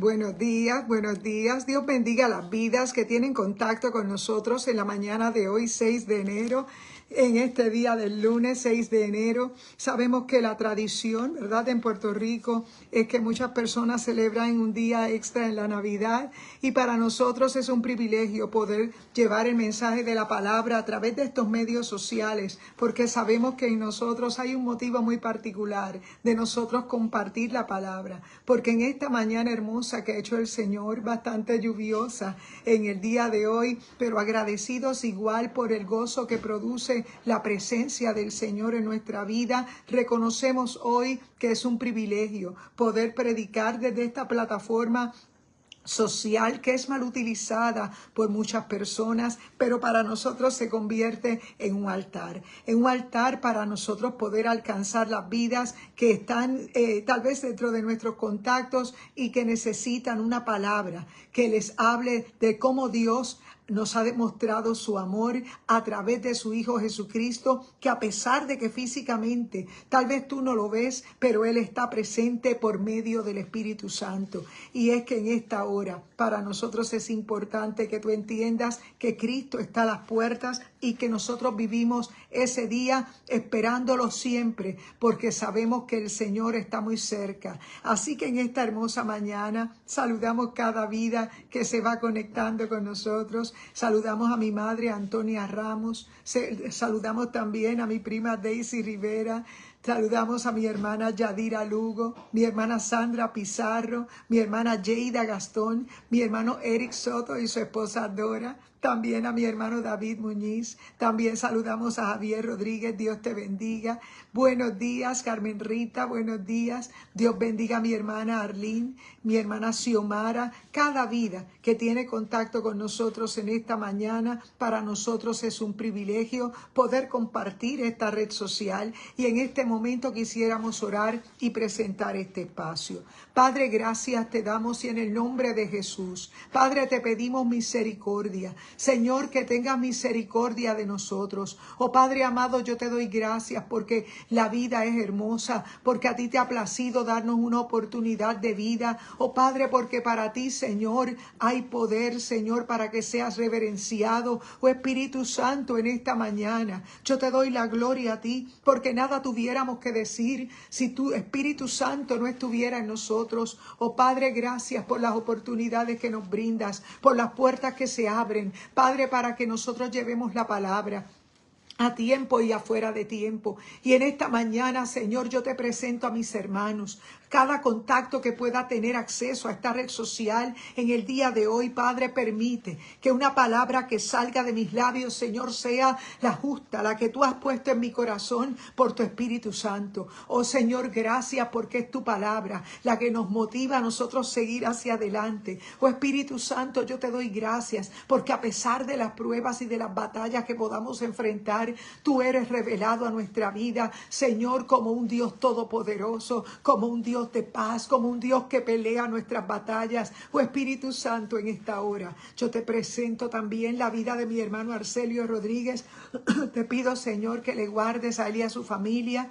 Buenos días, buenos días. Dios bendiga las vidas que tienen contacto con nosotros en la mañana de hoy, 6 de enero. En este día del lunes 6 de enero, sabemos que la tradición, ¿verdad?, en Puerto Rico es que muchas personas celebran un día extra en la Navidad, y para nosotros es un privilegio poder llevar el mensaje de la palabra a través de estos medios sociales, porque sabemos que en nosotros hay un motivo muy particular de nosotros compartir la palabra, porque en esta mañana hermosa que ha hecho el Señor, bastante lluviosa en el día de hoy, pero agradecidos igual por el gozo que produce la presencia del Señor en nuestra vida, reconocemos hoy que es un privilegio poder predicar desde esta plataforma social que es mal utilizada por muchas personas, pero para nosotros se convierte en un altar para nosotros poder alcanzar las vidas que están tal vez dentro de nuestros contactos y que necesitan una palabra que les hable de cómo Dios nos ha demostrado su amor a través de su Hijo Jesucristo, que a pesar de que físicamente tal vez tú no lo ves, pero Él está presente por medio del Espíritu Santo. Y es que en esta hora para nosotros es importante que tú entiendas que Cristo está a las puertas y que nosotros vivimos ese día esperándolo siempre, porque sabemos que el Señor está muy cerca. Así que en esta hermosa mañana saludamos cada vida que se va conectando con nosotros. Saludamos a mi madre Antonia Ramos, saludamos también a mi prima Daisy Rivera, saludamos a mi hermana Yadira Lugo, mi hermana Sandra Pizarro, mi hermana Yeida Gastón, mi hermano Eric Soto y su esposa Dora, también a mi hermano David Muñiz, también saludamos a Javier Rodríguez, Dios te bendiga. Buenos días, Carmen Rita, buenos días. Dios bendiga a mi hermana Arlene, mi hermana Xiomara, cada vida que tiene contacto con nosotros en esta mañana. Para nosotros es un privilegio poder compartir esta red social, y en este momento quisiéramos orar y presentar este espacio. Padre, gracias te damos y en el nombre de Jesús, Padre, te pedimos misericordia. Señor, que tengas misericordia de nosotros. Oh Padre amado, yo te doy gracias porque la vida es hermosa, porque a ti te ha placido darnos una oportunidad de vida. Oh Padre, porque para ti, Señor, hay poder, Señor, para que seas reverenciado. Oh Espíritu Santo, en esta mañana yo te doy la gloria a ti, porque nada tuviéramos que decir si tu Espíritu Santo no estuviera en nosotros. Oh Padre, gracias por las oportunidades que nos brindas, por las puertas que se abren, Padre, para que nosotros llevemos la palabra a tiempo y afuera de tiempo. Y en esta mañana, Señor, yo te presento a mis hermanos, cada contacto que pueda tener acceso a esta red social en el día de hoy. Padre, permite que una palabra que salga de mis labios, Señor, sea la justa, la que tú has puesto en mi corazón por tu Espíritu Santo. Oh Señor, gracias porque es tu palabra la que nos motiva a nosotros seguir hacia adelante. Oh Espíritu Santo, yo te doy gracias porque a pesar de las pruebas y de las batallas que podamos enfrentar, tú eres revelado a nuestra vida, Señor, como un Dios todopoderoso, como un Dios de paz, como un Dios que pelea nuestras batallas. Oh Espíritu Santo, en esta hora yo te presento también la vida de mi hermano Arcelio Rodríguez. Te pido, Señor, que le guardes a él y a su familia,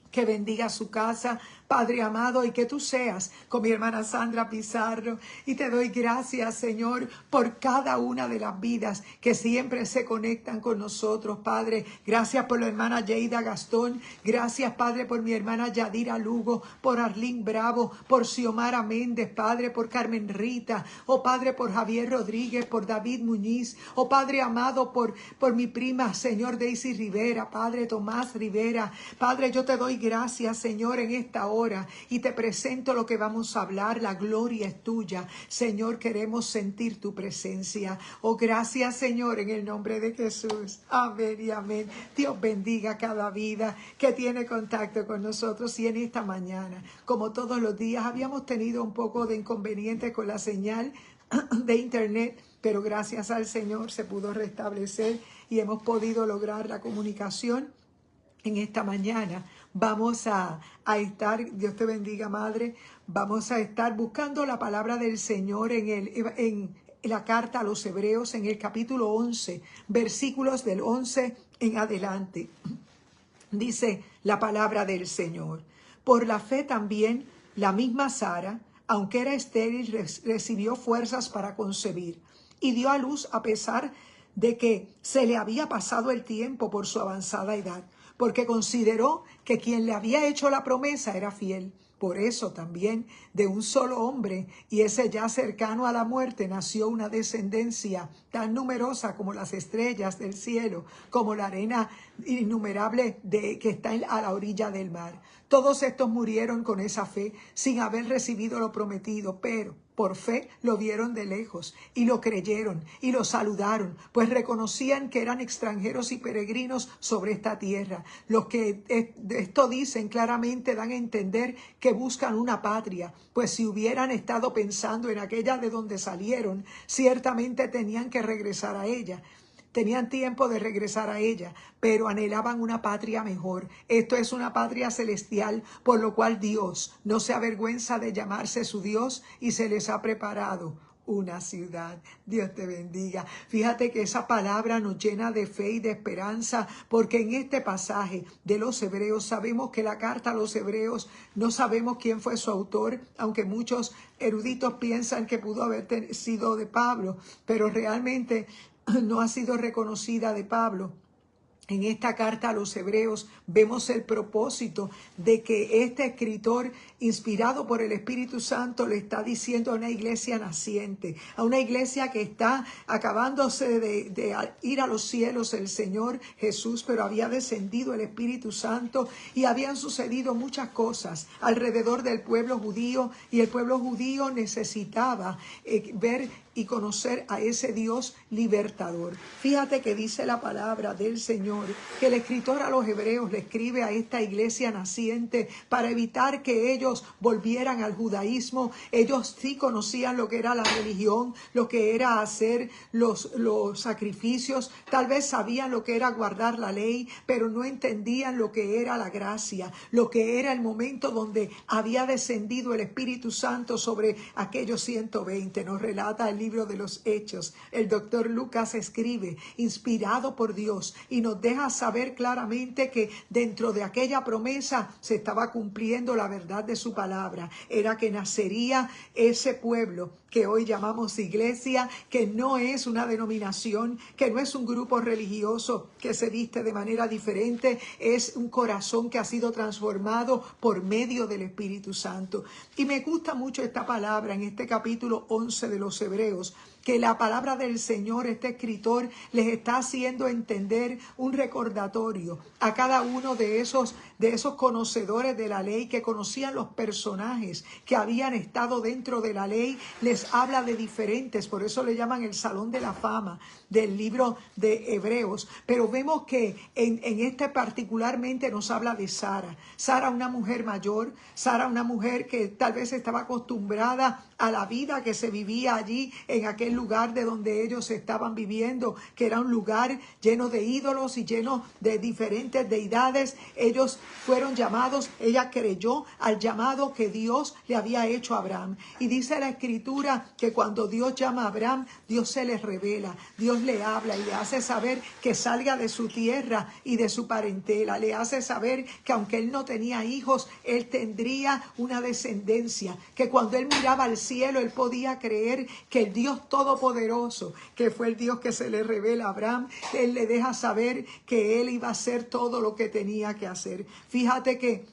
que bendiga su casa, Padre amado, y que tú seas con mi hermana Sandra Pizarro. Y te doy gracias, Señor, por cada una de las vidas que siempre se conectan con nosotros, Padre. Gracias por la hermana Yeida Gastón. Gracias, Padre, por mi hermana Yadira Lugo, por Arlene Bravo, por Xiomara Méndez, Padre, por Carmen Rita. Oh, Padre, por Javier Rodríguez, por David Muñiz. Oh, Padre amado, por mi prima, Señor, Daisy Rivera, Padre, Tomás Rivera. Padre, yo te doy gracias, Señor, en esta hora, y te presento lo que vamos a hablar. La gloria es tuya, Señor, queremos sentir tu presencia. Oh, gracias, Señor, en el nombre de Jesús. Amén y amén. Dios bendiga cada vida que tiene contacto con nosotros. Y en esta mañana, como todos los días, habíamos tenido un poco de inconveniente con la señal de internet, pero gracias al Señor se pudo restablecer y hemos podido lograr la comunicación. En esta mañana vamos a estar, Dios te bendiga, Madre, vamos a estar buscando la palabra del Señor en la carta a los Hebreos, en el capítulo 11, versículos del 11 en adelante. Dice la palabra del Señor: por la fe también la misma Sara, aunque era estéril, recibió fuerzas para concebir y dio a luz a pesar de que se le había pasado el tiempo por su avanzada edad, porque consideró que quien le había hecho la promesa era fiel. Por eso también de un solo hombre, y ese ya cercano a la muerte, nació una descendencia tan numerosa como las estrellas del cielo, como la arena innumerable que está a la orilla del mar. Todos estos murieron con esa fe, sin haber recibido lo prometido, pero por fe lo vieron de lejos y lo creyeron y lo saludaron, pues reconocían que eran extranjeros y peregrinos sobre esta tierra. Los que esto dicen claramente dan a entender que buscan una patria, pues si hubieran estado pensando en aquella de donde salieron, ciertamente tenían que regresar a ella. Tenían tiempo de regresar a ella, pero anhelaban una patria mejor. Esto es una patria celestial, por lo cual Dios no se avergüenza de llamarse su Dios y se les ha preparado una ciudad. Dios te bendiga. Fíjate que esa palabra nos llena de fe y de esperanza, porque en este pasaje de los Hebreos sabemos que la carta a los Hebreos, no sabemos quién fue su autor, aunque muchos eruditos piensan que pudo haber sido de Pablo, pero realmente no ha sido reconocida de Pablo. En esta carta a los Hebreos vemos el propósito de que este escritor, inspirado por el Espíritu Santo, le está diciendo a una iglesia naciente, a una iglesia que está acabándose de ir a los cielos el Señor Jesús, pero había descendido el Espíritu Santo y habían sucedido muchas cosas alrededor del pueblo judío, y el pueblo judío necesitaba ver y conocer a ese Dios libertador. Fíjate que dice la palabra del Señor, que el escritor a los Hebreos le escribe a esta iglesia naciente para evitar que ellos volvieran al judaísmo. Ellos sí conocían lo que era la religión, lo que era hacer los sacrificios, tal vez sabían lo que era guardar la ley, pero no entendían lo que era la gracia, lo que era el momento donde había descendido el Espíritu Santo sobre aquellos 120. Nos relata el libro de los Hechos. El doctor Lucas escribe, inspirado por Dios, y nos deja saber claramente que dentro de aquella promesa se estaba cumpliendo la verdad de su palabra. Era que nacería ese pueblo que hoy llamamos iglesia, que no es una denominación, que no es un grupo religioso que se viste de manera diferente, es un corazón que ha sido transformado por medio del Espíritu Santo. Y me gusta mucho esta palabra en este capítulo 11 de los Hebreos, que la palabra del Señor, este escritor, les está haciendo entender un recordatorio a cada uno de esos conocedores de la ley, que conocían los personajes que habían estado dentro de la ley. Les habla de diferentes, por eso le llaman el Salón de la Fama del libro de Hebreos. Pero vemos que en este particularmente nos habla de Sara. Sara, una mujer mayor, Sara, una mujer que tal vez estaba acostumbrada a la vida que se vivía allí en aquel lugar de donde ellos estaban viviendo, que era un lugar lleno de ídolos y lleno de diferentes deidades. Ellos fueron llamados, ella creyó al llamado que Dios le había hecho a Abraham. Y dice la Escritura que cuando Dios llama a Abraham, Dios se le revela, Dios le habla y le hace saber que salga de su tierra y de su parentela. Le hace saber que aunque él no tenía hijos, él tendría una descendencia, que cuando él miraba al cielo, él podía creer que el Dios Todopoderoso, que fue el Dios que se le revela a Abraham, él le deja saber que él iba a hacer todo lo que tenía que hacer. Fíjate que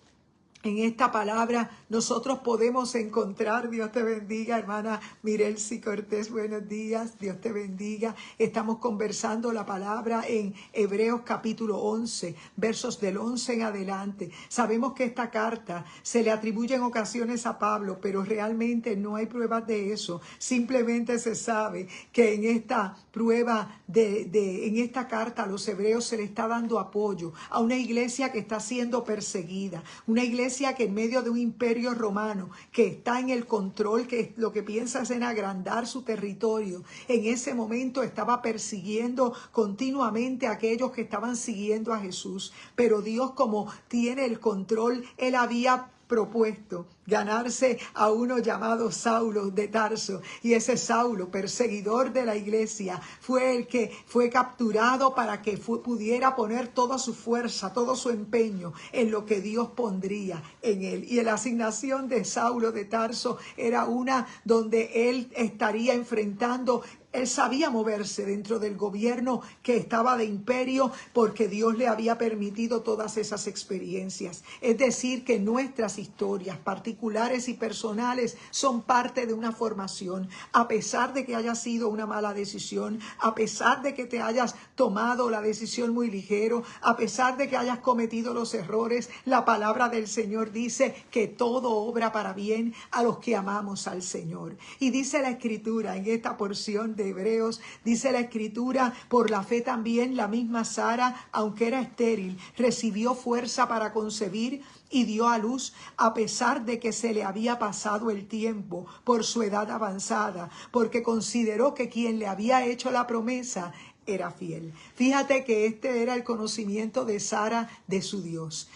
en esta palabra nosotros podemos encontrar, Dios te bendiga, hermana Mirelsi Cortés, buenos días, Dios te bendiga. Estamos conversando la palabra en Hebreos capítulo 11, versos del 11 en adelante. Sabemos que esta carta se le atribuye en ocasiones a Pablo, pero realmente no hay pruebas de eso. Simplemente se sabe que en esta prueba en esta carta a los Hebreos se le está dando apoyo a una iglesia que está siendo perseguida, una iglesia que en medio de un imperio romano que está en el control, que lo que piensa es en agrandar su territorio, en ese momento estaba persiguiendo continuamente a aquellos que estaban siguiendo a Jesús. Pero Dios, como tiene el control, él había propuesto ganarse a uno llamado Saulo de Tarso. Y ese Saulo, perseguidor de la iglesia, fue el que fue capturado para que pudiera poner toda su fuerza, todo su empeño en lo que Dios pondría en él. Y la asignación de Saulo de Tarso era una donde él estaría enfrentando. Él sabía moverse dentro del gobierno que estaba de imperio porque Dios le había permitido todas esas experiencias. Es decir, que nuestras historias particulares y personales son parte de una formación. A pesar de que haya sido una mala decisión, a pesar de que te hayas tomado la decisión muy ligero, a pesar de que hayas cometido los errores, la palabra del Señor dice que todo obra para bien a los que amamos al Señor. Y dice la Escritura en esta porción de Hebreos, dice la Escritura, por la fe también la misma Sara, aunque era estéril, recibió fuerza para concebir y dio a luz a pesar de que se le había pasado el tiempo por su edad avanzada, porque consideró que quien le había hecho la promesa era fiel. Fíjate que este era el conocimiento de Sara de su Dios,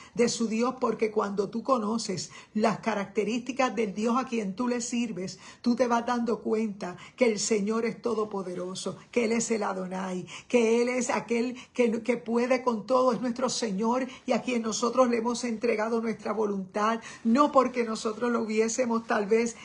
porque cuando tú conoces las características del Dios a quien tú le sirves, tú te vas dando cuenta que el Señor es todopoderoso, que Él es el Adonai, que Él es aquel que puede con todo, es nuestro Señor y a quien nosotros le hemos entregado nuestra voluntad, no porque nosotros lo hubiésemos tal vez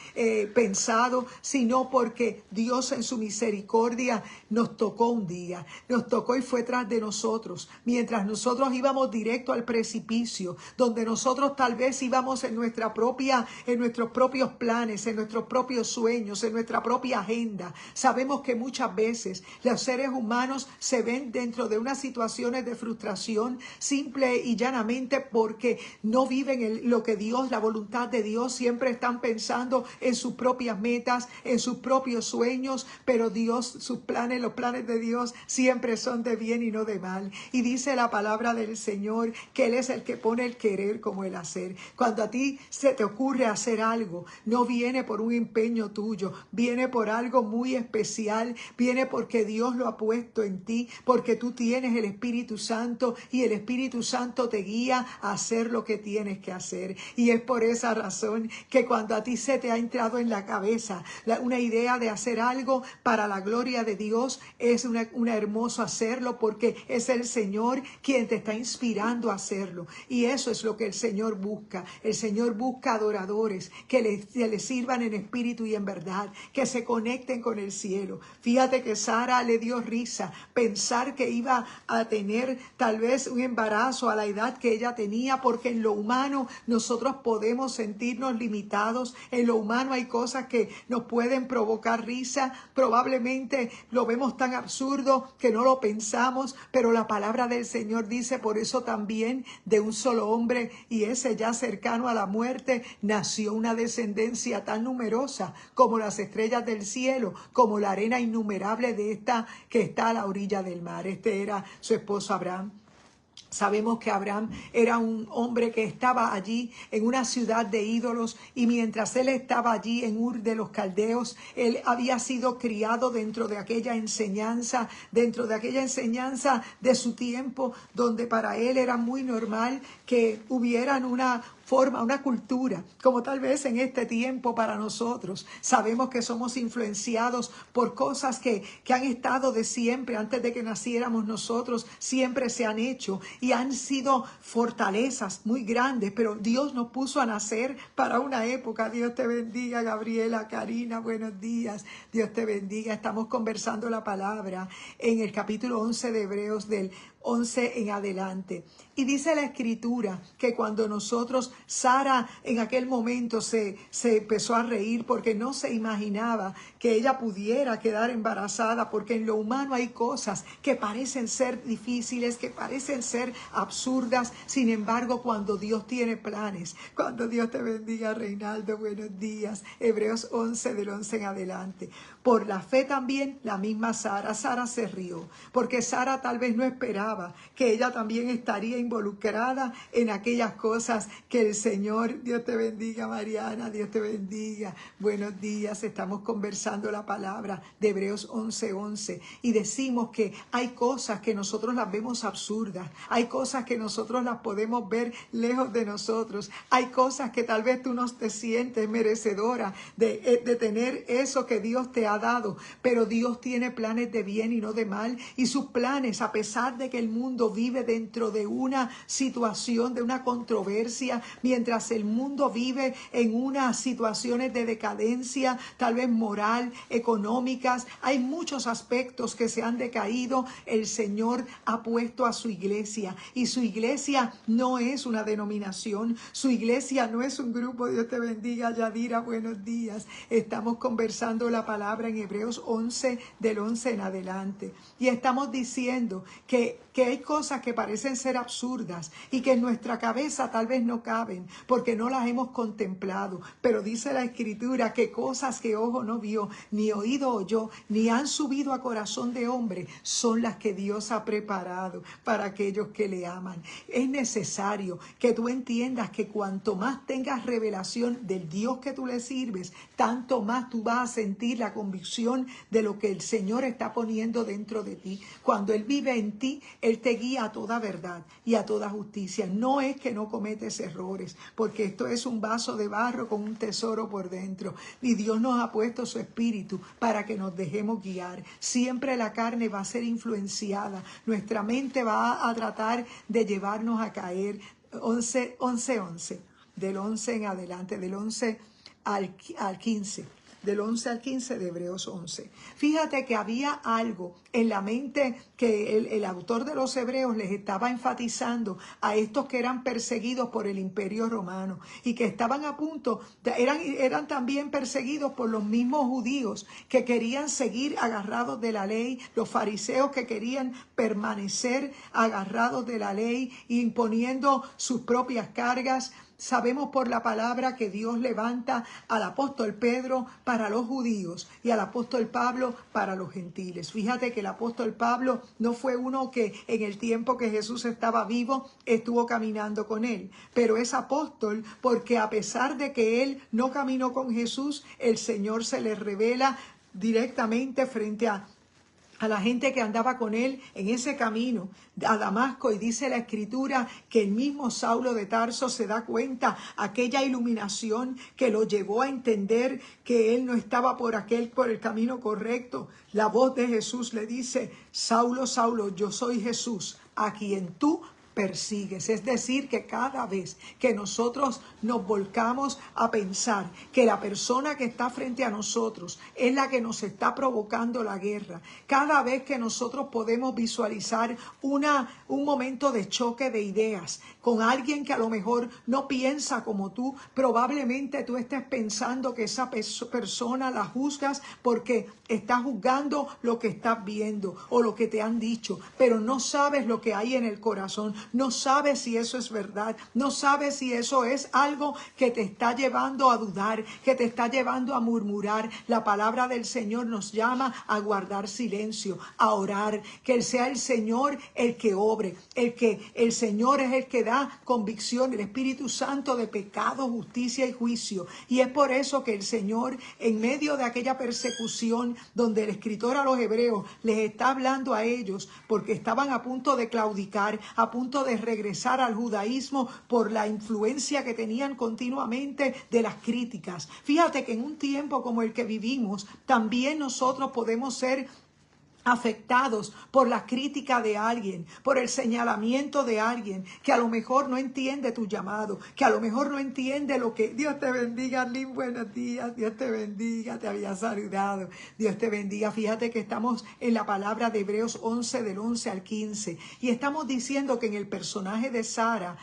pensado, sino porque Dios en su misericordia nos tocó un día. Nos tocó y fue tras de nosotros, mientras nosotros íbamos directo al precipicio, donde nosotros tal vez íbamos en nuestros propios planes, en nuestros propios sueños, en nuestra propia agenda. Sabemos que muchas veces los seres humanos se ven dentro de unas situaciones de frustración simple y llanamente porque no viven lo que Dios, la voluntad de Dios, siempre están pensando en sus propias metas, en sus propios sueños, pero Dios, sus planes, los planes de Dios siempre son de bien y no de mal. Y dice la palabra del Señor que Él es el que pone el querer como el hacer. Cuando a ti se te ocurre hacer algo, no viene por un empeño tuyo, viene por algo muy especial, viene porque Dios lo ha puesto en ti, porque tú tienes el Espíritu Santo y el Espíritu Santo te guía a hacer lo que tienes que hacer. Y es por esa razón que cuando a ti se te ha entrado en la cabeza una idea de hacer algo para la gloria de Dios, es una hermoso hacerlo porque es el Señor quien te está inspirando a hacerlo. Y eso es lo que el Señor busca. El Señor busca adoradores que le sirvan en espíritu y en verdad, que se conecten con el cielo. Fíjate que Sara le dio risa pensar que iba a tener tal vez un embarazo a la edad que ella tenía, porque en lo humano nosotros podemos sentirnos limitados. En lo humano hay cosas que nos pueden provocar risa. Probablemente lo vemos tan absurdo que no lo pensamos, pero la palabra del Señor dice, por eso también de un solo hombre, y ese ya cercano a la muerte, nació una descendencia tan numerosa como las estrellas del cielo, como la arena innumerable de esta que está a la orilla del mar. Este era su esposo Abraham. Sabemos que Abraham era un hombre que estaba allí en una ciudad de ídolos, y mientras él estaba allí en Ur de los Caldeos, él había sido criado dentro de aquella enseñanza de su tiempo, donde para él era muy normal que hubieran una forma, una cultura, como tal vez en este tiempo para nosotros. Sabemos que somos influenciados por cosas que han estado de siempre, antes de que naciéramos nosotros, siempre se han hecho y han sido fortalezas muy grandes, pero Dios nos puso a nacer para una época. Dios te bendiga, Gabriela, Karina, buenos días, Dios te bendiga. Estamos conversando la palabra en el capítulo 11 de Hebreos, del 11 en adelante. Y dice la Escritura que cuando Sara en aquel momento se empezó a reír porque no se imaginaba que ella pudiera quedar embarazada, porque en lo humano hay cosas que parecen ser difíciles, que parecen ser absurdas. Sin embargo, cuando Dios tiene planes, cuando Dios te bendiga, Reinaldo, buenos días. Hebreos 11 del 11 en adelante. Por la fe también la misma Sara se rió, porque Sara tal vez no esperaba pensaba que ella también estaría involucrada en aquellas cosas que el Señor, Dios te bendiga Mariana, Dios te bendiga. Buenos días, estamos conversando la palabra de Hebreos 11:11 y decimos que hay cosas que nosotros las vemos absurdas, hay cosas que nosotros las podemos ver lejos de nosotros, hay cosas que tal vez tú no te sientes merecedora de tener eso que Dios te ha dado, pero Dios tiene planes de bien y no de mal, y sus planes, a pesar de que el mundo vive dentro de una situación, de una controversia, mientras el mundo vive en unas situaciones de decadencia, tal vez moral, económicas, hay muchos aspectos que se han decaído. El Señor ha puesto a su iglesia, y su iglesia no es una denominación, su iglesia no es un grupo. Dios te bendiga Yadira, buenos días. Estamos conversando la palabra en Hebreos 11, del 11 en adelante, y estamos diciendo que hay cosas que parecen ser absurdas y que en nuestra cabeza tal vez no caben porque no las hemos contemplado, pero dice la Escritura que cosas que ojo no vio, ni oído oyó, ni han subido a corazón de hombre, son las que Dios ha preparado para aquellos que le aman. Es necesario que tú entiendas que cuanto más tengas revelación del Dios que tú le sirves, tanto más tú vas a sentir la convicción de lo que el Señor está poniendo dentro de ti. Cuando Él vive en ti, Él te guía a toda verdad y a toda justicia. No es que no cometes errores, porque esto es un vaso de barro con un tesoro por dentro. Y Dios nos ha puesto su espíritu para que nos dejemos guiar. Siempre la carne va a ser influenciada. Nuestra mente va a tratar de llevarnos a caer. 11, del 11 en adelante, del 11 al 15. Del 11 al 15 de Hebreos 11. Fíjate que había algo en la mente que el autor de los Hebreos les estaba enfatizando a estos que eran perseguidos por el Imperio Romano y que estaban a punto, eran también perseguidos por los mismos judíos que querían seguir agarrados de la ley, los fariseos que querían permanecer agarrados de la ley, imponiendo sus propias cargas. Sabemos por la palabra que Dios levanta al apóstol Pedro para los judíos y al apóstol Pablo para los gentiles. Fíjate que el apóstol Pablo no fue uno que en el tiempo que Jesús estaba vivo estuvo caminando con él, pero es apóstol porque a pesar de que él no caminó con Jesús, el Señor se le revela directamente frente a la gente que andaba con él en ese camino a Damasco, y dice la Escritura que el mismo Saulo de Tarso se da cuenta, aquella iluminación que lo llevó a entender que él no estaba por el camino correcto. La voz de Jesús le dice: Saulo, Saulo, yo soy Jesús, a quien tú persigues. Es decir, que cada vez que nosotros nos volcamos a pensar que la persona que está frente a nosotros es la que nos está provocando la guerra, cada vez que nosotros podemos visualizar un momento de choque de ideas con alguien que a lo mejor no piensa como tú, probablemente tú estés pensando que esa persona la juzgas porque estás juzgando lo que estás viendo o lo que te han dicho, pero no sabes lo que hay en el corazón. No sabes si eso es verdad, no sabes si eso es algo que te está llevando a dudar, que te está llevando a murmurar. La palabra del Señor nos llama a guardar silencio, a orar, que sea el Señor el que obre, el Señor es el que da convicción, el Espíritu Santo, de pecado, justicia y juicio. Y es por eso que el Señor, en medio de aquella persecución donde el escritor a los Hebreos les está hablando a ellos, porque estaban a punto de claudicar, a punto de regresar al judaísmo por la influencia que tenían continuamente de las críticas. Fíjate que en un tiempo como el que vivimos, también nosotros podemos ser afectados por la crítica de alguien, por el señalamiento de alguien que a lo mejor no entiende tu llamado, que a lo mejor no entiende lo que... Dios te bendiga, Lynn, buenos días, Dios te bendiga, te había saludado, Dios te bendiga. Fíjate que estamos en la palabra de Hebreos 11, del 11 al 15, y estamos diciendo que en el personaje de Sara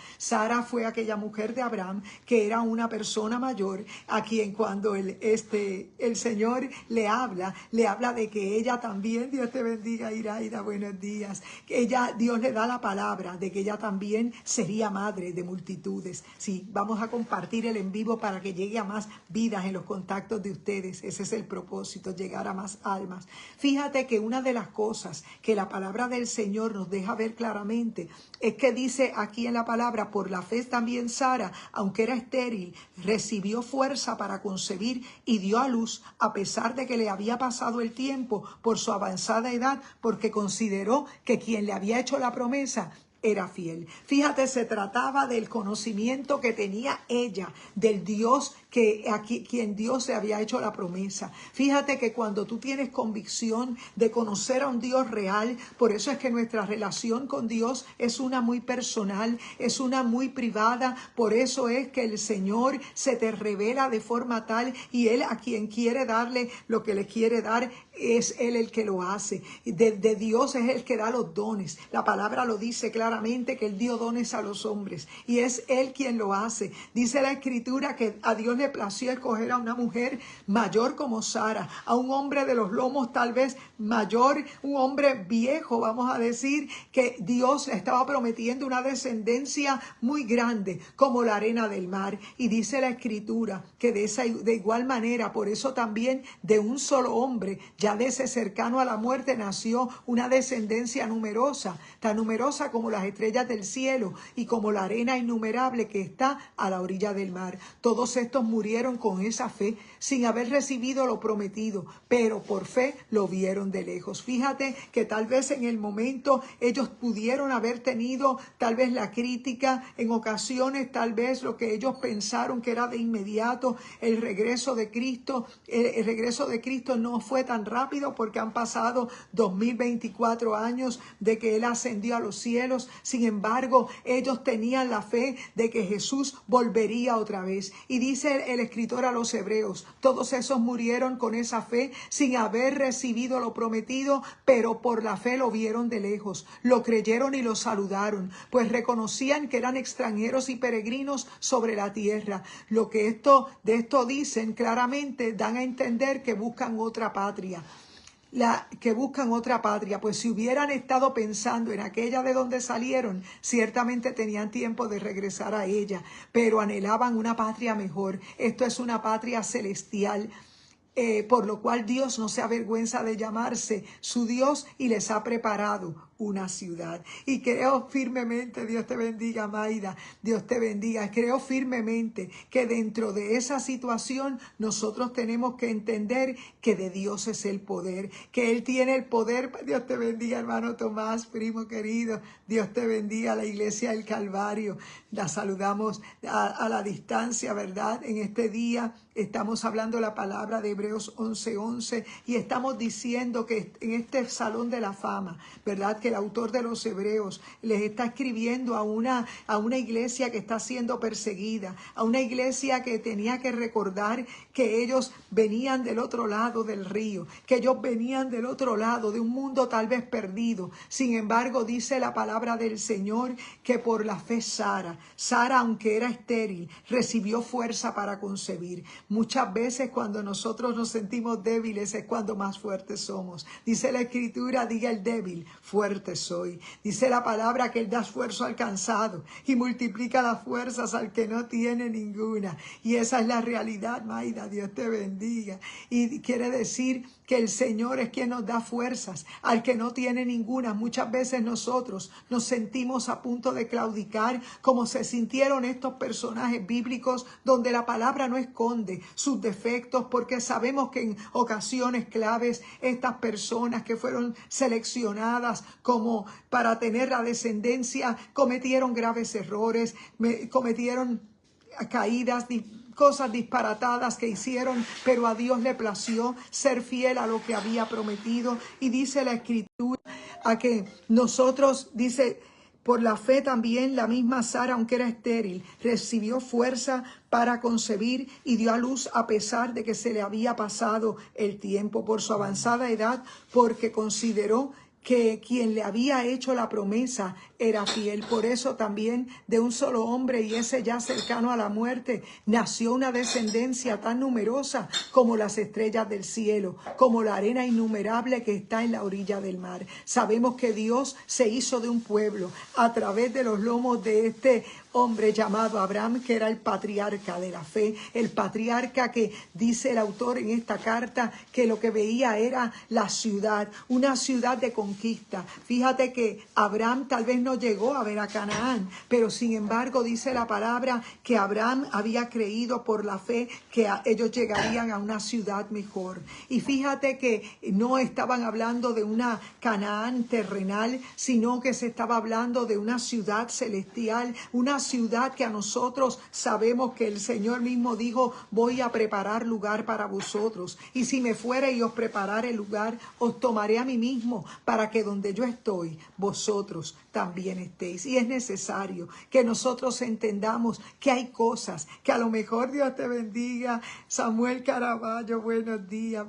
fue aquella mujer de Abraham que era una persona mayor, a quien cuando el Señor le habla de que ella también, Dios te bendiga, Iraida, buenos días. Dios le da la palabra de que ella también sería madre de multitudes. Sí, vamos a compartir el en vivo para que llegue a más vidas en los contactos de ustedes. Ese es el propósito, llegar a más almas. Fíjate que una de las cosas que la palabra del Señor nos deja ver claramente es que dice aquí en la palabra, por la fe también Sara, aunque era estéril, recibió fuerza para concebir y dio a luz, a pesar de que le había pasado el tiempo por su avanzada edad, porque consideró que quien le había hecho la promesa era fiel. Fíjate, se trataba del conocimiento que tenía ella, del Dios quien Dios le había hecho la promesa. Fíjate que cuando tú tienes convicción de conocer a un Dios real, por eso es que nuestra relación con Dios es una muy personal, es una muy privada, por eso es que el Señor se te revela de forma tal y Él a quien quiere darle lo que le quiere dar, es Él el que lo hace. De Dios es el que da los dones. La palabra lo dice claramente que Él dio dones a los hombres y es Él quien lo hace. Dice la Escritura que a Dios le plació escoger a una mujer mayor como Sara, a un hombre de los lomos tal vez mayor, un hombre viejo, vamos a decir, que Dios le estaba prometiendo una descendencia muy grande como la arena del mar. Y dice la Escritura que de igual manera, por eso también de un solo hombre, ya de ese cercano a la muerte, nació una descendencia numerosa, tan numerosa como las estrellas del cielo y como la arena innumerable que está a la orilla del mar. Todos estos murieron con esa fe, sin haber recibido lo prometido, pero por fe lo vieron de lejos. Fíjate que tal vez en el momento ellos pudieron haber tenido tal vez la crítica, en ocasiones tal vez lo que ellos pensaron que era de inmediato el regreso de Cristo. El regreso de Cristo no fue tan rápido porque han pasado 2024 años de que Él ascendió a los cielos. Sin embargo, ellos tenían la fe de que Jesús volvería otra vez. Y dice el escritor a los Hebreos, todos esos murieron con esa fe sin haber recibido lo prometido, pero por la fe lo vieron de lejos, lo creyeron y lo saludaron, pues reconocían que eran extranjeros y peregrinos sobre la tierra. Lo que de esto dicen claramente, dan a entender que buscan otra patria. Pues si hubieran estado pensando en aquella de donde salieron, ciertamente tenían tiempo de regresar a ella, pero anhelaban una patria mejor. Esto es una patria celestial. Por lo cual Dios no se avergüenza de llamarse su Dios y les ha preparado una ciudad. Y creo firmemente, Dios te bendiga, Maida, Dios te bendiga, creo firmemente que dentro de esa situación nosotros tenemos que entender que de Dios es el poder, que Él tiene el poder. Dios te bendiga, hermano Tomás, primo querido, Dios te bendiga, la iglesia del Calvario, la saludamos a la distancia, ¿verdad? En este día estamos hablando la palabra de Hebreos 11:11 y estamos diciendo que en este salón de la fama, ¿verdad? Que el autor de los Hebreos les está escribiendo a una iglesia que está siendo perseguida, a una iglesia que tenía que recordar que ellos venían del otro lado del río, que ellos venían del otro lado de un mundo tal vez perdido. Sin embargo, dice la palabra del Señor que por la fe Sara, aunque era estéril, recibió fuerza para concebir. Muchas veces cuando nosotros nos sentimos débiles es cuando más fuertes somos. Dice la Escritura, diga el débil, fuerte soy. Dice la palabra que Él da esfuerzo al cansado y multiplica las fuerzas al que no tiene ninguna. Y esa es la realidad, Maida, Dios te bendiga. Y quiere decir que el Señor es quien nos da fuerzas al que no tiene ninguna. Muchas veces nosotros nos sentimos a punto de claudicar, como se sintieron estos personajes bíblicos, donde la palabra no esconde sus defectos, porque sabemos que en ocasiones claves estas personas que fueron seleccionadas como para tener la descendencia cometieron graves errores, cometieron caídas, cosas disparatadas que hicieron, pero a Dios le plació ser fiel a lo que había prometido. Y dice la Escritura a que nosotros, dice, por la fe también la misma Sara, aunque era estéril, recibió fuerza para concebir y dio a luz a pesar de que se le había pasado el tiempo por su avanzada edad, porque consideró que quien le había hecho la promesa era fiel. Por eso también de un solo hombre, y ese ya cercano a la muerte, nació una descendencia tan numerosa como las estrellas del cielo, como la arena innumerable que está en la orilla del mar. Sabemos que Dios se hizo de un pueblo a través de los lomos de este hombre llamado Abraham, que era el patriarca de la fe, el patriarca que dice el autor en esta carta que lo que veía era la ciudad, una ciudad de conquista. Fíjate que Abraham tal vez no llegó a ver a Canaán, pero sin embargo dice la palabra que Abraham había creído por la fe que ellos llegarían a una ciudad mejor. Y fíjate que no estaban hablando de una Canaán terrenal, sino que se estaba hablando de una ciudad celestial, una ciudad que a nosotros sabemos que el Señor mismo dijo: voy a preparar lugar para vosotros, y si me fuere y os preparare el lugar, os tomaré a mí mismo, para que donde yo estoy, vosotros también estéis. Y es necesario que nosotros entendamos que hay cosas que a lo mejor, Dios te bendiga, Samuel Caraballo, buenos días,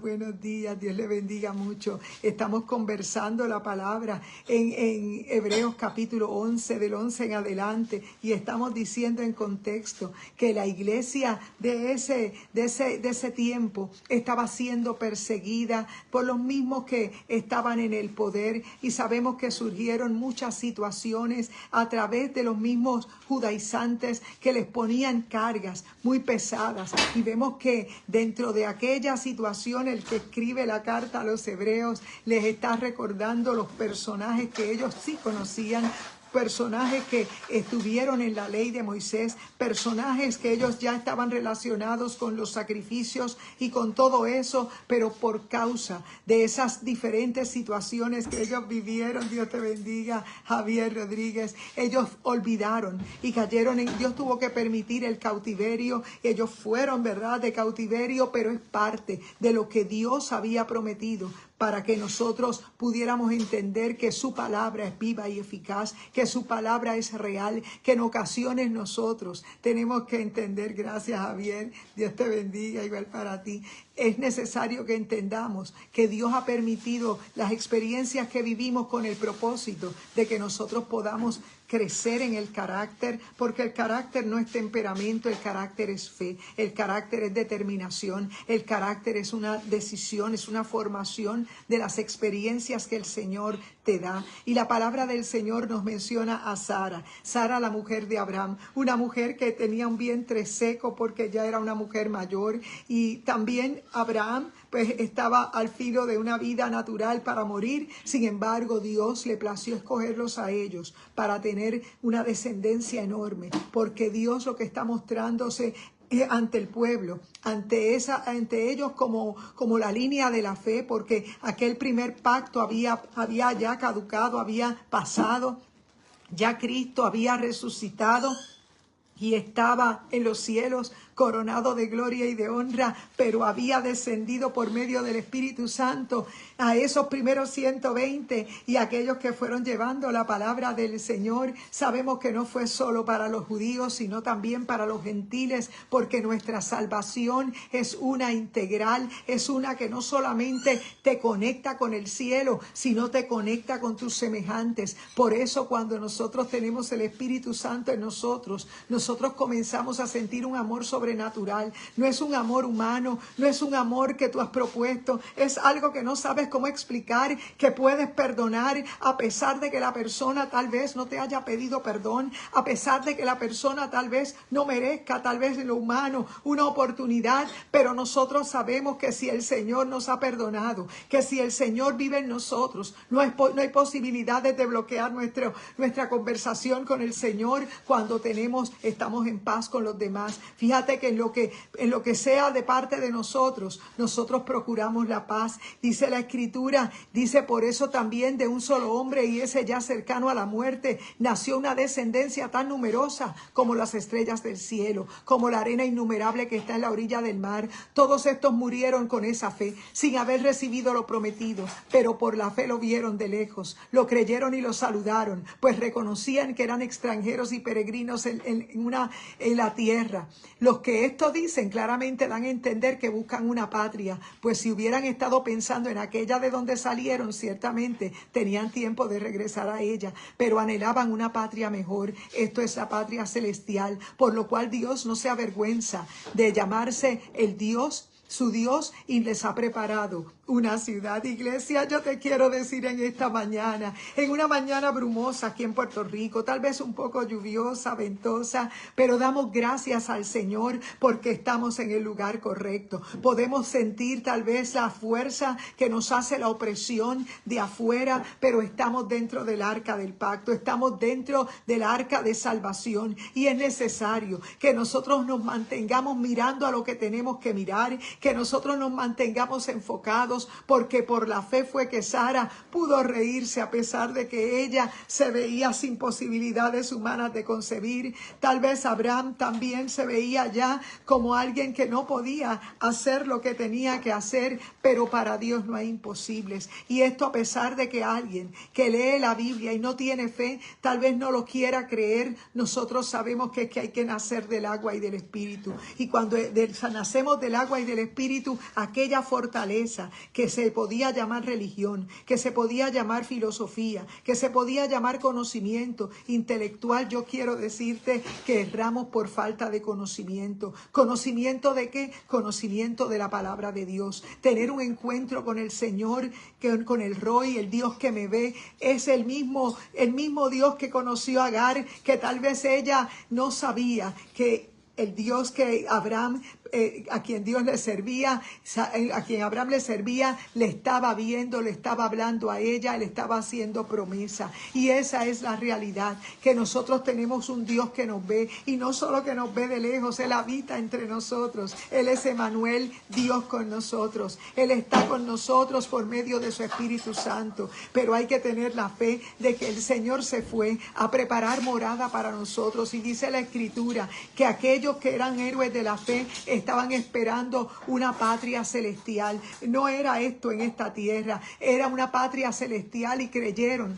Dios le bendiga mucho. Estamos conversando la palabra en Hebreos capítulo 11, del 11 en adelante, y estamos diciendo en contexto que la iglesia de ese tiempo estaba siendo perseguida por los mismos que estaban en el poder, y sabemos que surgieron muchas situaciones a través de los mismos judaizantes que les ponían cargas muy pesadas, y vemos que dentro de aquella situación el que escribe la carta a los hebreos les está recordando los personajes que ellos sí conocían, personajes que estuvieron en la ley de Moisés, personajes que ellos ya estaban relacionados con los sacrificios y con todo eso, pero por causa de esas diferentes situaciones que ellos vivieron, Dios te bendiga, Javier Rodríguez, ellos olvidaron y cayeron en, Dios tuvo que permitir el cautiverio, ellos fueron, ¿verdad?, de cautiverio, pero es parte de lo que Dios había prometido, para que nosotros pudiéramos entender que su palabra es viva y eficaz, que su palabra es real, que en ocasiones nosotros tenemos que entender, gracias Javier, Dios te bendiga, igual para ti. Es necesario que entendamos que Dios ha permitido las experiencias que vivimos con el propósito de que nosotros podamos crecer en el carácter, porque el carácter no es temperamento, el carácter es fe, el carácter es determinación, el carácter es una decisión, es una formación de las experiencias que el Señor te da. Y la palabra del Señor nos menciona a Sara, la mujer de Abraham, una mujer que tenía un vientre seco porque ya era una mujer mayor, y también Abraham pues estaba al filo de una vida natural para morir. Sin embargo, Dios le plació escogerlos a ellos para tener una descendencia enorme, porque Dios lo que está mostrándose ante el pueblo, ante ellos como la línea de la fe, porque aquel primer pacto había ya caducado, había pasado, ya Cristo había resucitado y estaba en los cielos coronado de gloria y de honra, pero había descendido por medio del Espíritu Santo a esos primeros 120 y aquellos que fueron llevando la palabra del Señor. Sabemos que no fue solo para los judíos, sino también para los gentiles, porque nuestra salvación es una integral, es una que no solamente te conecta con el cielo, sino te conecta con tus semejantes. Por eso cuando nosotros tenemos el Espíritu Santo en nosotros comenzamos a sentir un amor sobrenatural. No es un amor humano, no es un amor que tú has propuesto, es algo que no sabes cómo explicar, que puedes perdonar a pesar de que la persona tal vez no te haya pedido perdón, a pesar de que la persona tal vez no merezca, tal vez en lo humano, una oportunidad, pero nosotros sabemos que si el Señor nos ha perdonado, que si el Señor vive en nosotros, no hay posibilidades de bloquear nuestra conversación con el Señor cuando estamos en paz con los demás. Fíjate que en lo que sea de parte de nosotros procuramos la paz. Dice la Escritura, dice: por eso también de un solo hombre, y ese ya cercano a la muerte, nació una descendencia tan numerosa como las estrellas del cielo, como la arena innumerable que está en la orilla del mar. Todos estos murieron con esa fe, sin haber recibido lo prometido, pero por la fe lo vieron de lejos, lo creyeron y lo saludaron, pues reconocían que eran extranjeros y peregrinos en en la tierra. Los que esto dicen claramente dan a entender que buscan una patria, pues si hubieran estado pensando en aquella de donde salieron, ciertamente tenían tiempo de regresar a ella, pero anhelaban una patria mejor. Esto es la patria celestial, por lo cual Dios no se avergüenza de llamarse el Dios, su Dios, y les ha preparado una ciudad. Iglesia, yo te quiero decir en esta mañana, en una mañana brumosa aquí en Puerto Rico, tal vez un poco lluviosa, ventosa, pero damos gracias al Señor porque estamos en el lugar correcto. Podemos sentir tal vez la fuerza que nos hace la opresión de afuera, pero estamos dentro del arca del pacto, estamos dentro del arca de salvación, y es necesario que nosotros nos mantengamos mirando a lo que tenemos que mirar, que nosotros nos mantengamos enfocados, porque por la fe fue que Sara pudo reírse a pesar de que ella se veía sin posibilidades humanas de concebir. Tal vez Abraham también se veía ya como alguien que no podía hacer lo que tenía que hacer, pero para Dios no hay imposibles. Y esto a pesar de que alguien que lee la Biblia y no tiene fe, tal vez no lo quiera creer, nosotros sabemos que hay que nacer del agua y del Espíritu. Y cuando nacemos del agua y del Espíritu, aquella fortaleza que se podía llamar religión, que se podía llamar filosofía, que se podía llamar conocimiento intelectual, yo quiero decirte que erramos por falta de conocimiento. ¿Conocimiento de qué? Conocimiento de la palabra de Dios. Tener un encuentro con el Señor, con el Roy, el Dios que me ve, es el mismo Dios que conoció a Agar, que tal vez ella no sabía que el Dios que Abraham, a quien Dios le servía, a quien Abraham le servía, le estaba viendo, le estaba hablando a ella, le estaba haciendo promesa. Y esa es la realidad, que nosotros tenemos un Dios que nos ve, y no solo que nos ve de lejos, Él habita entre nosotros. Él es Emmanuel, Dios con nosotros. Él está con nosotros por medio de su Espíritu Santo. Pero hay que tener la fe de que el Señor se fue a preparar morada para nosotros. Y dice la Escritura que aquellos que eran héroes de la fe estaban esperando una patria celestial. No era esto en esta tierra, era una patria celestial, y creyeron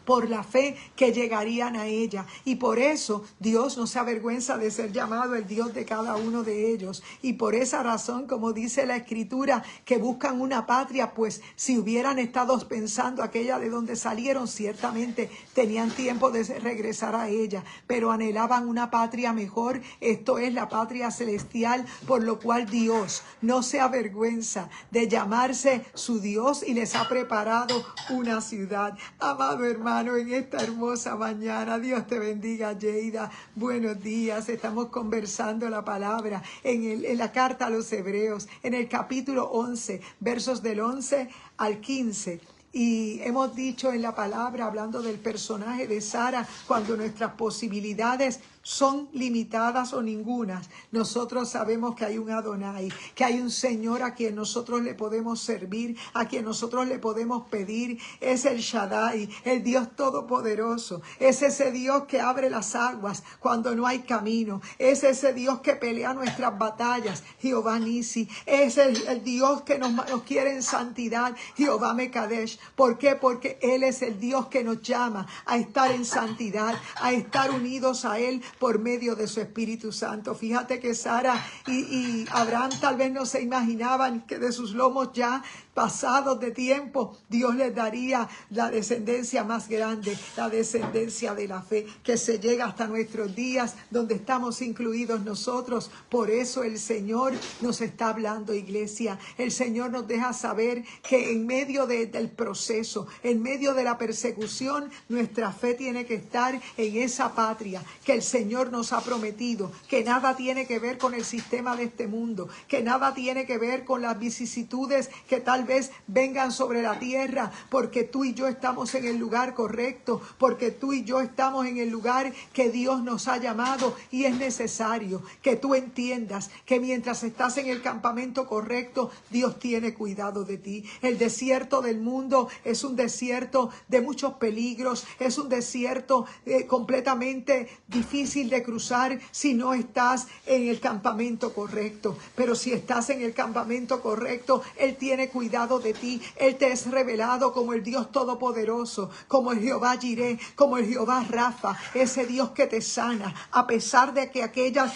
por la fe que llegarían a ella. Y por eso Dios no se avergüenza de ser llamado el Dios de cada uno de ellos. Y por esa razón, como dice la Escritura, que buscan una patria, pues si hubieran estado pensando aquella de donde salieron, ciertamente tenían tiempo de regresar a ella, pero anhelaban una patria mejor. Esto es la patria celestial, por lo cual Dios no se avergüenza de llamarse su Dios y les ha preparado una ciudad. Amado hermano, en esta hermosa mañana, Dios te bendiga, Yeida. Buenos días. Estamos conversando la palabra en la carta a los Hebreos, en el capítulo 11, versos del 11 al 15. Y hemos dicho en la palabra, hablando del personaje de Sara, cuando nuestras posibilidades son limitadas o ningunas, nosotros sabemos que hay un Adonai, que hay un Señor a quien nosotros le podemos servir, a quien nosotros le podemos pedir. Es el Shaddai, el Dios Todopoderoso. Es ese Dios que abre las aguas cuando no hay camino. Es ese Dios que pelea nuestras batallas, Jehová Nisi. Es el Dios que nos quiere en santidad, Jehová Mekadesh. ¿Por qué? Porque Él es el Dios que nos llama a estar en santidad, a estar unidos a Él por medio de su Espíritu Santo. Fíjate que Sara y Abraham tal vez no se imaginaban que de sus lomos ya pasados de tiempo, Dios les daría la descendencia más grande, la descendencia de la fe, que se llega hasta nuestros días, donde estamos incluidos nosotros. Por eso el Señor nos está hablando, iglesia. El Señor nos deja saber que en medio del proceso, en medio de la persecución, nuestra fe tiene que estar en esa patria que el Señor nos ha prometido, que nada tiene que ver con el sistema de este mundo, que nada tiene que ver con las vicisitudes que tal vez vengan sobre la tierra, porque tú y yo estamos en el lugar correcto, porque tú y yo estamos en el lugar que Dios nos ha llamado. Y es necesario que tú entiendas que mientras estás en el campamento correcto, Dios tiene cuidado de ti. El desierto del mundo es un desierto de muchos peligros, es un desierto completamente difícil difícil de cruzar si no estás en el campamento correcto. Pero si estás en el campamento correcto, Él tiene cuidado de ti. Él te es revelado como el Dios Todopoderoso, como el Jehová Jireh, como el Jehová Rafa, ese Dios que te sana, a pesar de que aquellas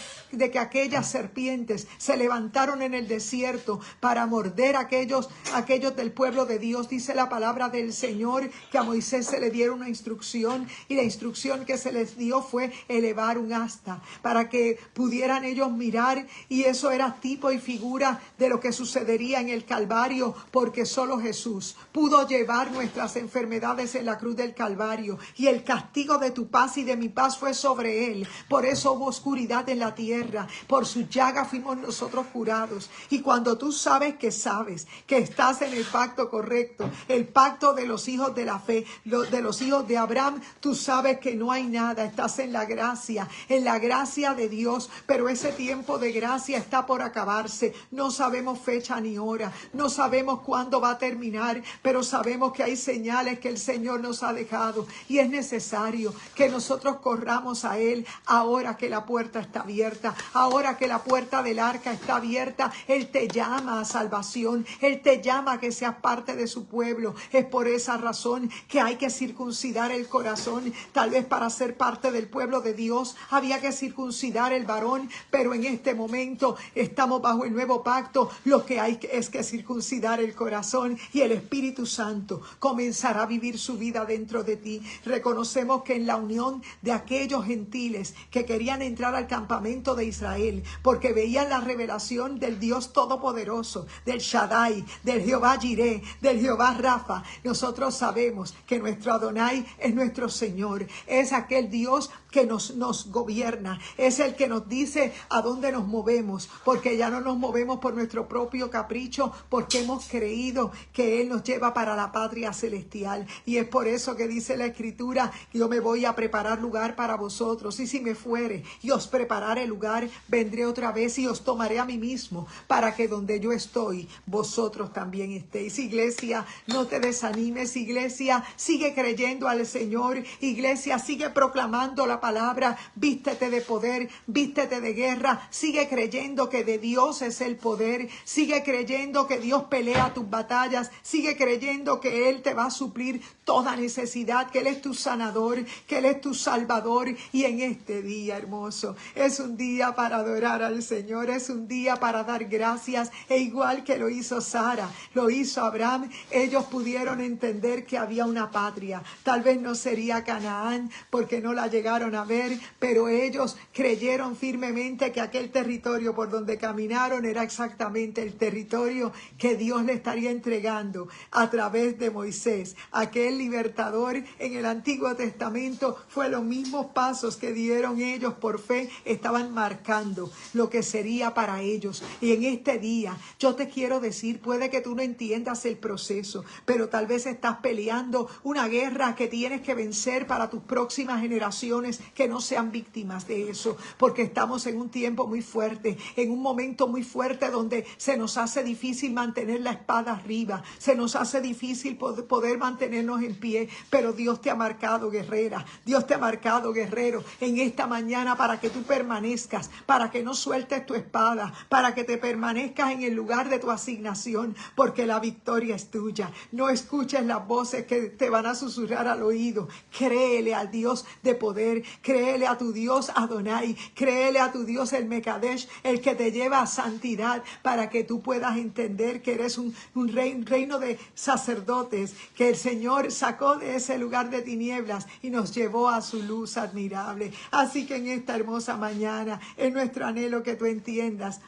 serpientes se levantaron en el desierto para morder a aquellos del pueblo de Dios. Dice la palabra del Señor que a Moisés se le dieron una instrucción, y la instrucción que se les dio fue elevar un asta para que pudieran ellos mirar, y eso era tipo y figura de lo que sucedería en el Calvario, porque solo Jesús pudo llevar nuestras enfermedades en la cruz del Calvario, y el castigo de tu paz y de mi paz fue sobre Él. Por eso hubo oscuridad en la tierra, por su llaga fuimos nosotros curados. Y cuando tú sabes que estás en el pacto correcto, el pacto de los hijos de la fe, de los hijos de Abraham, tú sabes que no hay nada, estás en la gracia de Dios. Pero ese tiempo de gracia está por acabarse. No sabemos fecha ni hora, no sabemos cuándo va a terminar, pero sabemos que hay señales que el Señor nos ha dejado, y es necesario que nosotros corramos a Él ahora que la puerta está abierta, ahora que la puerta del arca está abierta. Él te llama a salvación, Él te llama a que seas parte de su pueblo. Es por esa razón que hay que circuncidar el corazón. Tal vez para ser parte del pueblo de Dios había que circuncidar el varón, pero en este momento estamos bajo el nuevo pacto. Lo que hay es que circuncidar el corazón, y el Espíritu Santo comenzará a vivir su vida dentro de ti. Reconocemos que en la unión de aquellos gentiles que querían entrar al campamento de Israel, porque veían la revelación del Dios Todopoderoso, del Shaddai, del Jehová Jireh, del Jehová Rafa, nosotros sabemos que nuestro Adonai es nuestro Señor, es aquel Dios que nos gobierna, es el que nos dice a dónde nos movemos, porque ya no nos movemos por nuestro propio capricho, porque hemos creído que Él nos lleva para la patria celestial. Y es por eso que dice la Escritura: yo me voy a preparar lugar para vosotros, y si me fuere y os preparare lugar, vendré otra vez y os tomaré a mí mismo, para que donde yo estoy, vosotros también estéis. Iglesia, no te desanimes. Iglesia, sigue creyendo al Señor. Iglesia, sigue proclamando la palabra. Vístete de poder, vístete de guerra. Sigue creyendo que de Dios es el poder. Sigue creyendo que Dios pelea tus batallas. Sigue creyendo que Él te va a suplir toda necesidad, que Él es tu sanador, que Él es tu salvador. Y en este día hermoso, es un día para adorar al Señor, es un día para dar gracias. E igual que lo hizo Sara, lo hizo Abraham, ellos pudieron entender que había una patria. Tal vez no sería Canaán, porque no la llegaron a ver, pero ellos creyeron firmemente que aquel territorio por donde caminaron era exactamente el territorio que Dios le estaría entregando a través de Moisés. Aquel libertador en el Antiguo Testamento fue los mismos pasos que dieron ellos por fe, estaban marcando lo que sería para ellos. Y en este día yo te quiero decir, puede que tú no entiendas el proceso, pero tal vez estás peleando una guerra que tienes que vencer para tus próximas generaciones, que no sean víctimas de eso, porque estamos en un tiempo muy fuerte, en un momento muy fuerte donde se nos hace difícil mantener la espada arriba, se nos hace difícil poder mantenernos en pie, pero Dios te ha marcado guerrera, Dios te ha marcado guerrero en esta mañana para que tú permanezcas, para que no sueltes tu espada, para que te permanezcas en el lugar de tu asignación, porque la victoria es tuya. No escuches las voces que te van a susurrar al oído. Créele al Dios de poder, créele a tu Dios Adonai, créele a tu Dios el Mekadesh, el que te lleva a santidad, para que tú puedas entender que eres un reino de sacerdotes, que el Señor sacó de ese lugar de tinieblas y nos llevó a su luz admirable. Así que en esta hermosa mañana es nuestro anhelo que tú entiendas.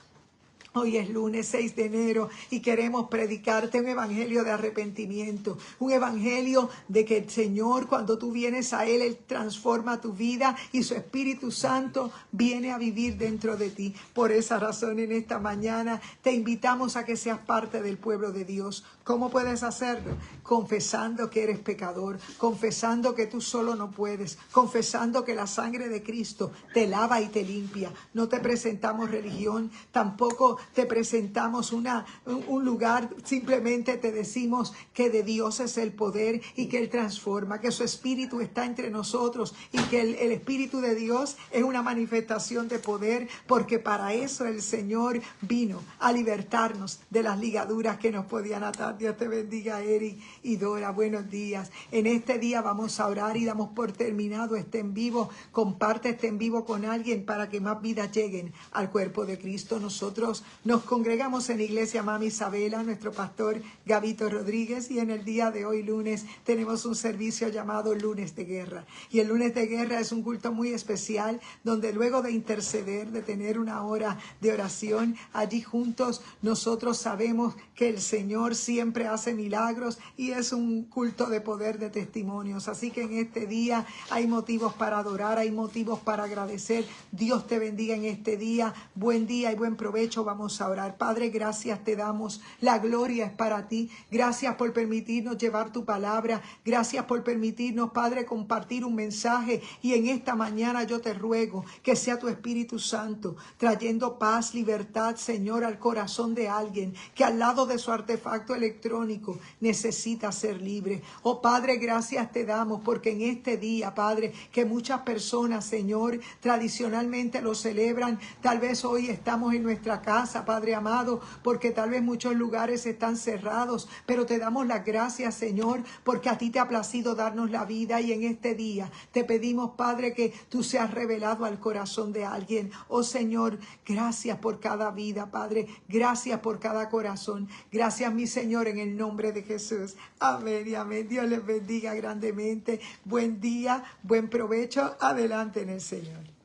Hoy es lunes 6 de enero y queremos predicarte un evangelio de arrepentimiento, un evangelio de que el Señor, cuando tú vienes a Él, Él transforma tu vida y su Espíritu Santo viene a vivir dentro de ti. Por esa razón, en esta mañana te invitamos a que seas parte del pueblo de Dios. ¿Cómo puedes hacerlo? Confesando que eres pecador, confesando que tú solo no puedes, confesando que la sangre de Cristo te lava y te limpia. No te presentamos religión, tampoco te presentamos un lugar, simplemente te decimos que de Dios es el poder y que Él transforma, que su Espíritu está entre nosotros y que el Espíritu de Dios es una manifestación de poder, porque para eso el Señor vino a libertarnos de las ligaduras que nos podían atar. Dios te bendiga, Eric y Dora, buenos días. En este día vamos a orar y damos por terminado este en vivo. Comparte este en vivo con alguien para que más vidas lleguen al cuerpo de Cristo. Nosotros nos congregamos en Iglesia Mami Isabela, nuestro pastor Gabito Rodríguez, y en el día de hoy, lunes, tenemos un servicio llamado Lunes de Guerra. Y el Lunes de Guerra es un culto muy especial, donde luego de interceder, de tener una hora de oración, allí juntos nosotros sabemos que el Señor siempre hace milagros y es un culto de poder, de testimonios. Así que en este día hay motivos para adorar, hay motivos para agradecer. Dios te bendiga en este día. Buen día y buen provecho. Vamos a orar. Padre, gracias te damos. La gloria es para ti. Gracias por permitirnos llevar tu palabra. Gracias por permitirnos, Padre, compartir un mensaje. Y en esta mañana yo te ruego que sea tu Espíritu Santo trayendo paz, libertad, Señor, al corazón de alguien que al lado de su artefacto electrónico necesita ser libre. Oh Padre, gracias te damos porque en este día, Padre, que muchas personas, Señor, tradicionalmente lo celebran. Tal vez hoy estamos en nuestra casa, Padre amado, porque tal vez muchos lugares están cerrados, pero te damos las gracias, Señor, porque a ti te ha placido darnos la vida y en este día te pedimos, Padre, que tú seas revelado al corazón de alguien. Oh Señor, gracias por cada vida, Padre. Gracias por cada corazón. Gracias, mi Señor, en el nombre de Jesús. Amén y amén. Dios les bendiga grandemente. Buen día, buen provecho. Adelante en el Señor.